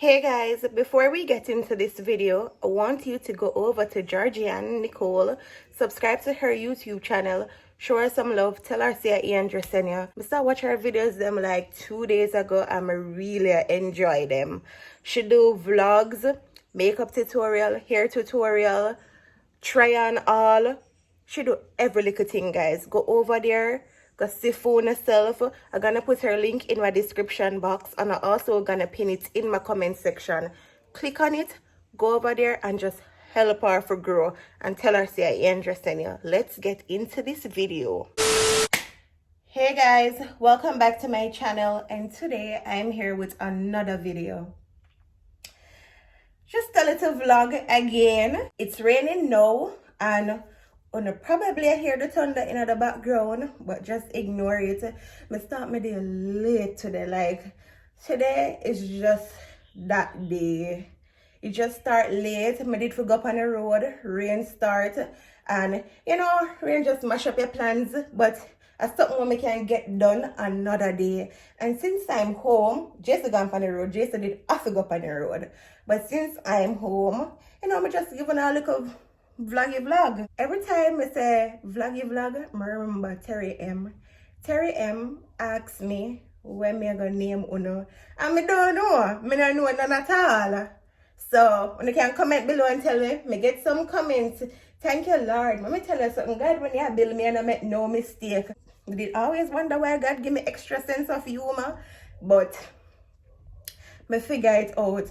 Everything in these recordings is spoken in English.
Hey guys, before we get into this video, I want you to go over to Georgianne Nicole, subscribe to her YouTube channel, show her some love, tell her say Andrew send you. I started watching her videos them like 2 days ago and I really enjoy them. She do vlogs, makeup tutorial, hair tutorial, try on all. She do every little thing, guys. Go over there, go see for yourself. I'm gonna put her link in my description box and I'm also gonna pin it in my comment section. Click on it, go over there and just help her for grow and tell her say I interested in you. Let's get into this video. Hey guys, welcome back to my channel, and today I'm here with another video. Just a little vlog again. It's raining now and probably hear the thunder in the background, but just ignore it. I start my day late today. Like today is just that day. It just start late. I did go up on the road, rain start, and rain just mash up your plans, but it's something we can get done another day. And since I'm home, Jason gone on the road. Jason did have to go up on the road. But since I'm home, I'm just giving a little vlog. Every time I say vlog, I remember Terry M. Terry M asks me when me gonna name Uno. And I don't know. I don't know none at all. So, when you can comment below and tell me get some comments. Thank you, Lord. Let me tell you something. God, when you build me and I make no mistake. I did always wonder why God give me extra sense of humor. But, I figure it out.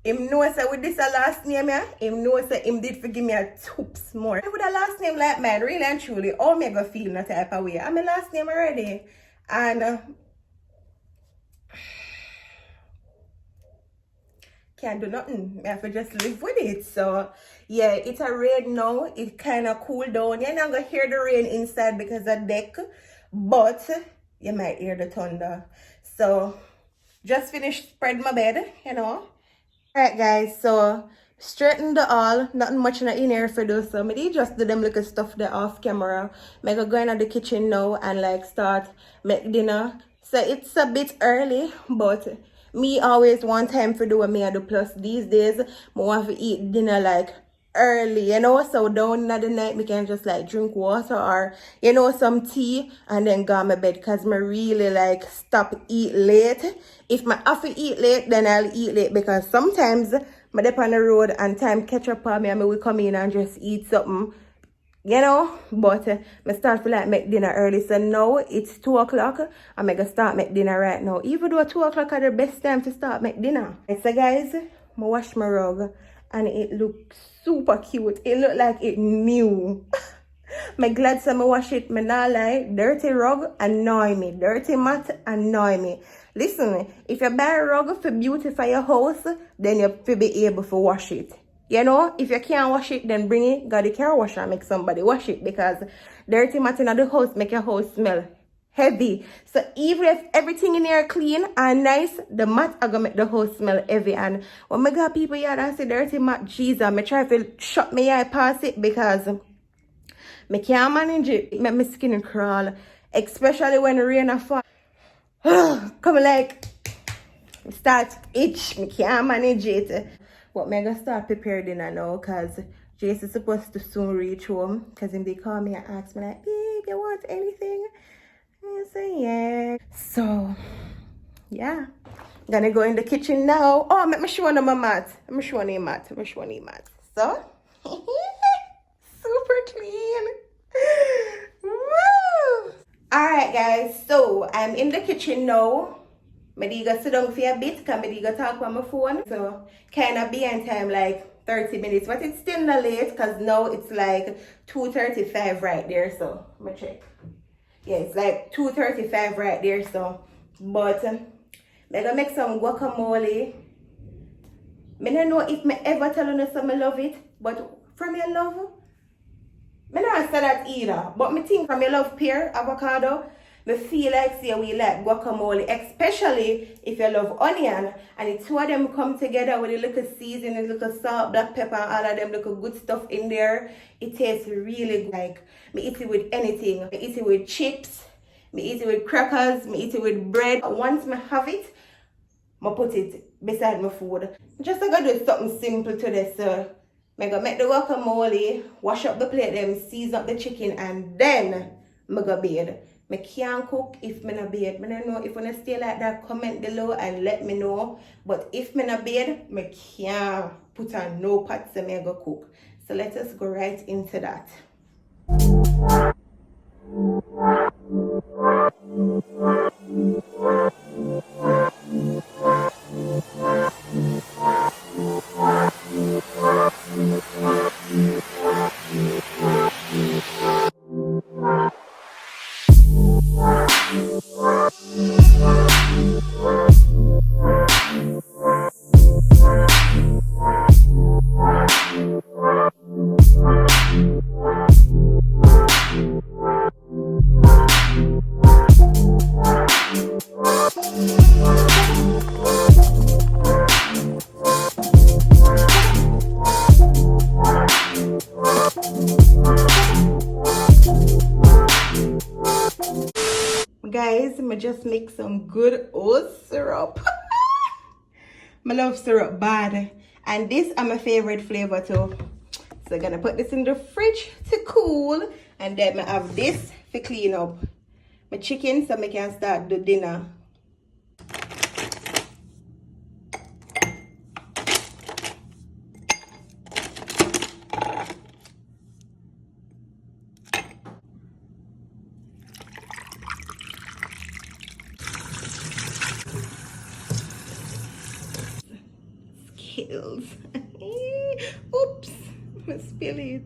Him know say with this a last name, him know say him did forgive me a toops more. With a last name like mine, really and truly, how me go feel in that type of way? I'm my last name already. And can't do nothing. I have to just live with it. So yeah, it's a rain now. It kind of cool down. You're not gonna hear the rain inside because of deck, but you might hear the thunder. So just finished spread my bed, Alright guys, so straighten the all, nothing much in here for do, so I just do them little stuff there off camera. I go into the kitchen now and like start make dinner. So it's a bit early, but me always want time for do what me I do. Plus these days I want to eat dinner like early, so down in the night we can just like drink water or some tea and then go to my bed, because I really like stop eat late. If I have to eat late, then I'll eat late, because sometimes I dip on the road and time catch up on me and I will come in and just eat something, but I start to like make dinner early. So now it's 2 o'clock and I'm gonna start make dinner right now, even though 2 o'clock are the best time to start make dinner. So guys, I wash my rug and it looks super cute. It look like it new. I'm glad I wash it. Me not lie. Dirty rug annoy me. Dirty mat annoy me. Listen, if you buy a rug for beautify your house, then you'll be able to wash it. If you can't wash it, then bring it, go to the car washer and make somebody wash it, because dirty mat in the house make your house smell heavy. So even if everything in here clean and nice, the mat are gonna make the house smell heavy. And when I got people here that say dirty mat, Jesus, I try to shut my eye past it, because I can't manage it. It make my skin crawl, especially when the rain fall. Come like start itch. I can't manage it. But I'm gonna start preparing dinner now, because Jason's supposed to soon reach home, because him they call me and ask me like, babe, you want anything? I say yeah. So yeah, I'm gonna go in the kitchen now. Oh, let me show you my mat. Let me show you mat. So super clean. Woo! Alright guys, so I'm in the kitchen now. I go sit down for a bit, because I go talk on my phone. So kind of behind time, like 30 minutes, but it's still not late, because now it's like 2:35 right there. So let me check. Yeah, it's like 2:35 right there. So, but I'm gonna make some guacamole. I don't know if I ever tell you some I love it, but from your love, I don't say that either. But I think from your love pear avocado, I feel like say we like guacamole, especially if you love onion, and the two of them come together with a little seasoning, a little salt, black pepper, and all of them little good stuff in there. It tastes really good. Like, me eat it with anything. I eat it with chips, me eat it with crackers, me eat it with bread. Once I have it, I put it beside my food. Just I gotta do something simple to this. I gotta make the guacamole, wash up the plate, then season up the chicken, and then I go bed. I can't cook if I'm not bed. I don't know if you wanna stay like that, comment below and let me know. But if I'm not bed, I can't put on no pots and I go cook. So let us go right into that. Guys, I just make some good oat syrup. I love syrup bad. And this is my favorite flavor too. So I'm gonna put this in the fridge to cool. And then I have this to clean up my chicken so I can start the dinner. Skills. Oops, I spill it.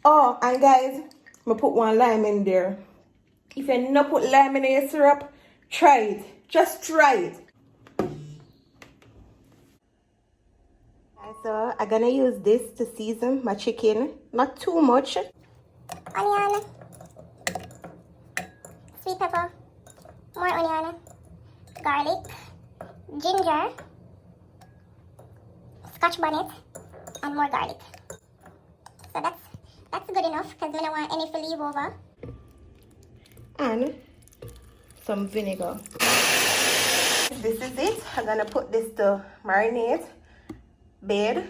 Oh, and guys, I put one lime in there. If you not put lime in your syrup, try it. Just try it. So I'm gonna use this to season my chicken. Not too much. Onion, sweet pepper, more onion, garlic, ginger, scotch bonnet, and more garlic. So that's good enough because I don't want any to leave over. And some vinegar. This is it. I'm gonna put this to marinate, bed,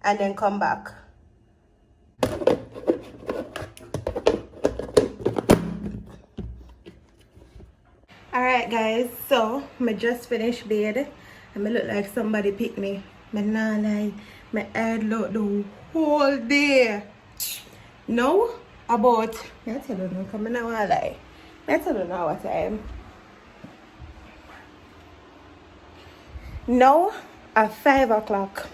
and then come back. Alright guys, so I just finished bed and I look like somebody picked me. I nah lie, my head look the whole day. No, about, I tell you no, come now I lie. I tell you now what time. Now at 5 o'clock.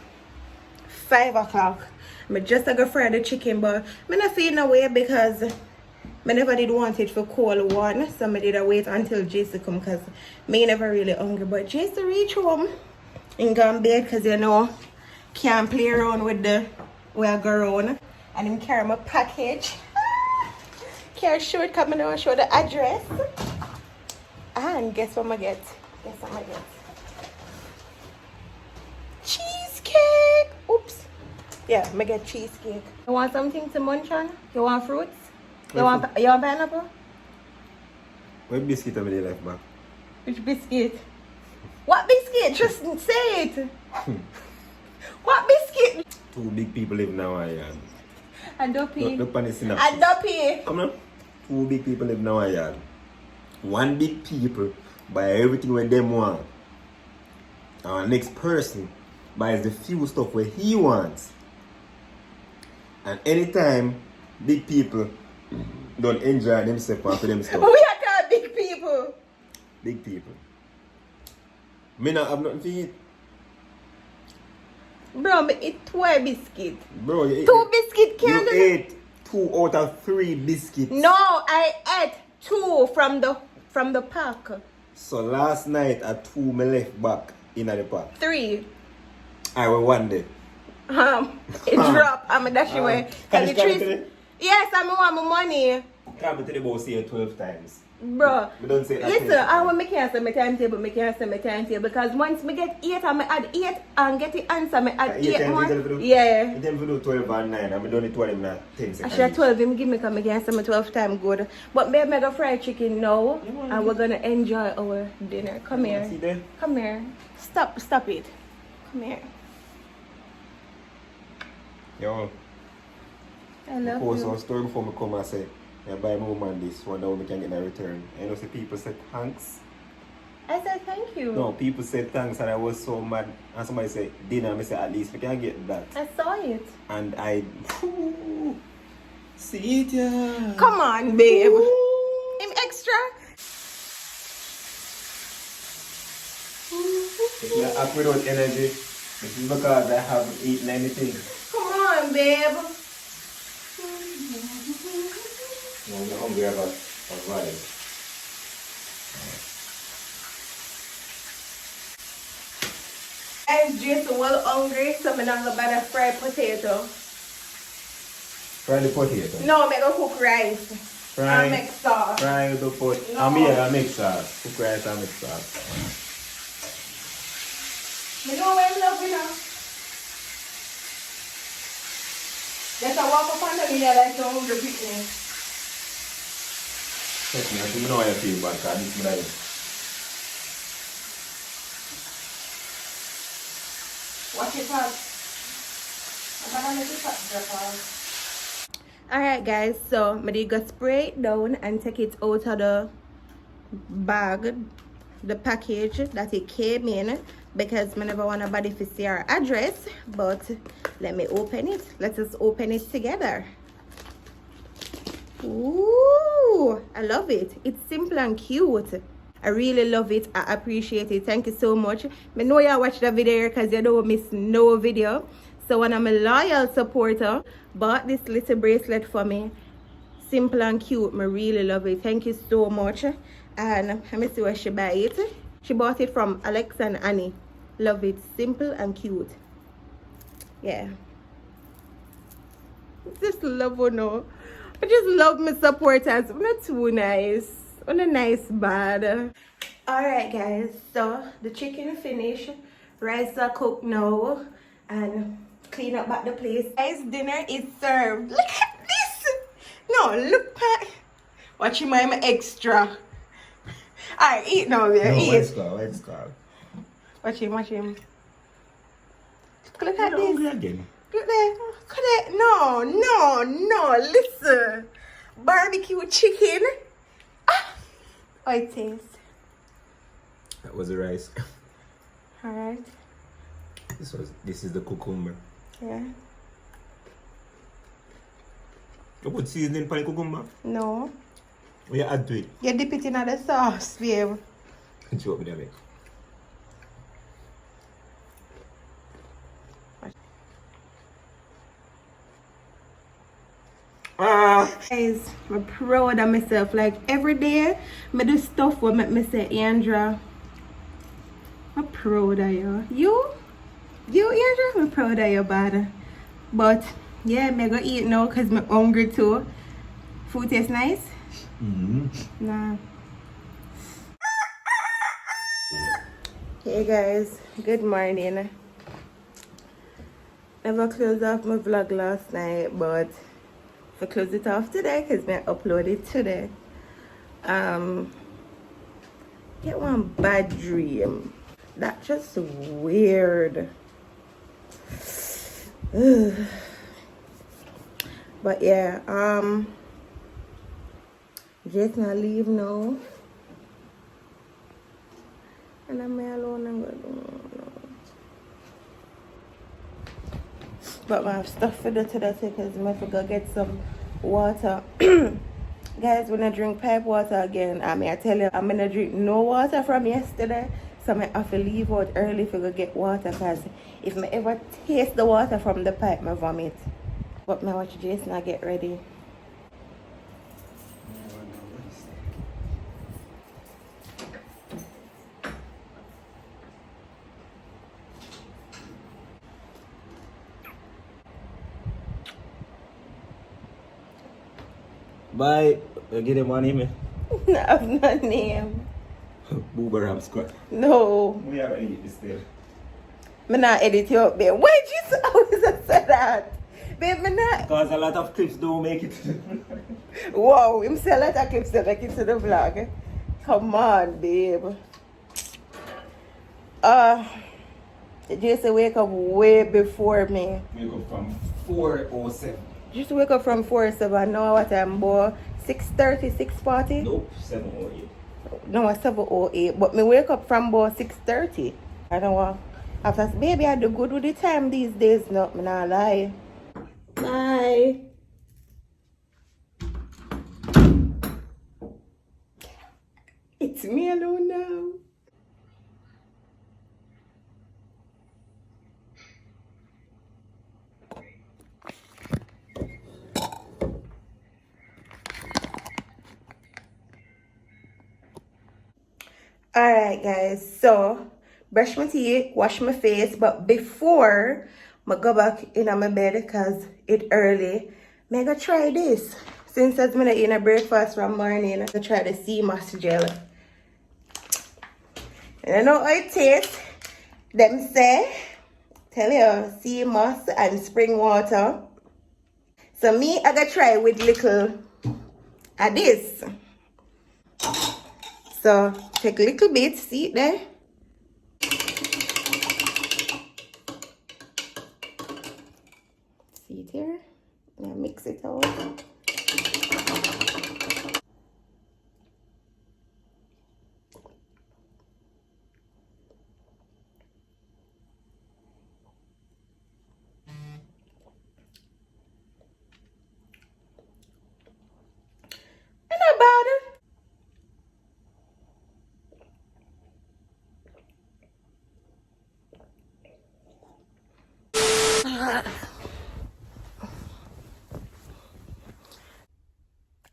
5 o'clock. I just go fry the chicken, but I not feel no way because I never did want it for cold one. So I did wait until Jason come because me never really hungry. But Jason reach home and go in bed because you know can't play around with the where I go around. And him carry my package. Can't show it because I don't show the address. And guess what I get? Guess what I get? Cheesecake. Oops. Yeah, I get cheesecake. You want something to munch on? You want fruits? You want pineapple? What biscuit have you like back? Which biscuit? What biscuit? Just say it. What biscuit? 2 big people live now, and And Duppy. look on the synopsis. And Duppy. Come on. 2 big people live now, and 1 big people buy everything where them want. Our next person buys the few stuff where he wants. And anytime big people don't enjoy themselves after them stuff. We are called big people. Big people. Me not have nothing to eat. Bro, me eat 2 biscuits. Bro, you 2 biscuits you can't do ate 2 out of 3 biscuits. No, I ate 2 from the pack. So last night at 2 me left back in the pack. 3. I will one day. It dropped. I'm a dash away. Can you the come to trees. the- Yes, I'm want my money. Come to the boss here 12 times. Bro, We don't say that listen, 12 I want me can't say my timetable, because once me get 8, I may add 8 and get the answer, me add 8 more. Yeah. You tell me to do 12 and 9, and I done it 12 in 10 I seconds. should have 12 him give me come again, so my 12 time good. But me make a fried chicken now, and we're gonna enjoy our dinner. Come See here. there? Come here. Stop it. Come here. Yo, I love post you. one story before me come and say, I buy my woman this, wonder how we can get a return. And you know, see people say thanks. I said thank you. No, people said thanks and I was so mad. And somebody said dinner, I said at least we can get that. I saw it. And I see it, yeah. Come on, babe. Him extra. If you're up without energy, this is because I haven't eaten anything. Come on, babe. No, I'm not hungry about vibe. I'm just well hungry, so I'm not gonna buy a fried potato. Fry the potato. No, I'm gonna cook rice. I'll make sauce. Fry the potato. No. I make sauce. Cook rice and make sauce. You know what I love, you know? There's a walk up on the media like don't hold the picnic. Trust me, I don't know how I feel about that. This is my life. Watch it out. I'm gonna let it drop out. Alright guys, so I did go spray it down and take it out of the bag, the package that it came in, because I never want nobody to see our address. But let me open it. Let us open it together. Ooh, I love it. It's simple and cute. I really love it. I appreciate it. Thank you so much. I know you watch the video because you don't miss no video. So when I'm a loyal supporter, bought this little bracelet for me. Simple and cute. I really love it. Thank you so much. And let me see where she buy it. She bought it from Alex and Annie. Love it. Simple and cute. Yeah. Just love her now. I just love my supporters. I'm not too nice. On a nice bad. Alright guys, so the chicken finished. Rice are cooked now. And clean up back the place. Guys, dinner is served. Look at this. No, look at. Watch him, I'm extra. Alright, eat now, yeah. No, Eat. let's go. Watch him, watch him. Look at You're this. hungry again. Look there. Look at that. No. Listen. Barbecue chicken. Ah. How it tastes. That was the rice. Alright. This is the cucumber. Yeah. You put seasoning for the cucumber? No. What you add to it? You dip it in the sauce, babe. Joke with that. Guys, I'm proud of myself. Like every day, I do stuff what make me say, Andra, I'm proud of you. You, Andra, I'm proud of you, bad. But yeah, I'm gonna eat now because I'm hungry too. Food tastes nice? Nah. Hey guys, good morning. Never closed off my vlog last night, but I close it off today because I upload it today. Get one bad dream. That's just weird. Ugh. But yeah, just not leave now. And I'm alone and go. But I have stuff for the today because I forgot get some water. Guys, when I drink pipe water again, I tell you, I'm gonna drink no water from yesterday. So I have to leave out early to go get water because if I ever taste the water from the pipe, I vomit. But I watch Jason I get ready. Bye. Get him money, man. I have no name. Booberang squad. No. We have any this there. I'm not edit you up there. Why did you always say that? Babe, I'm not. Because a lot of clips don't make it. Wow, him say a lot of clips to make it to the vlog. Come on, babe. Jason wake up way before me. Wake up from 4:07. Just wake up from 4:07. Now what time, boy? 6:30, 6:40? Nope, 7:08. No, 7:08. But me wake up from about 6:30. I don't want. After baby, I do good with the time these days. No, me not lie. Bye. It's me alone now. Alright guys, so brush my teeth, wash my face, but before I go back in my bed because it's early, I'm gonna try this. Since I'm gonna eat a breakfast from morning, I'm gonna try the sea moss gel. And I know how it tastes. Them say, tell you, sea moss and spring water. So me, I gonna try with little of this. So take a little bit, see it there? See it here? Now mix it out. And about it.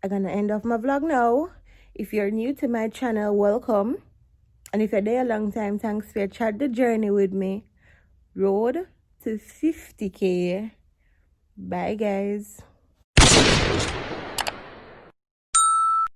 I'm gonna end off my vlog now. If you're new to my channel, welcome. And if you're there a long time, thanks for chat the journey with me. Road to 50K. Bye guys.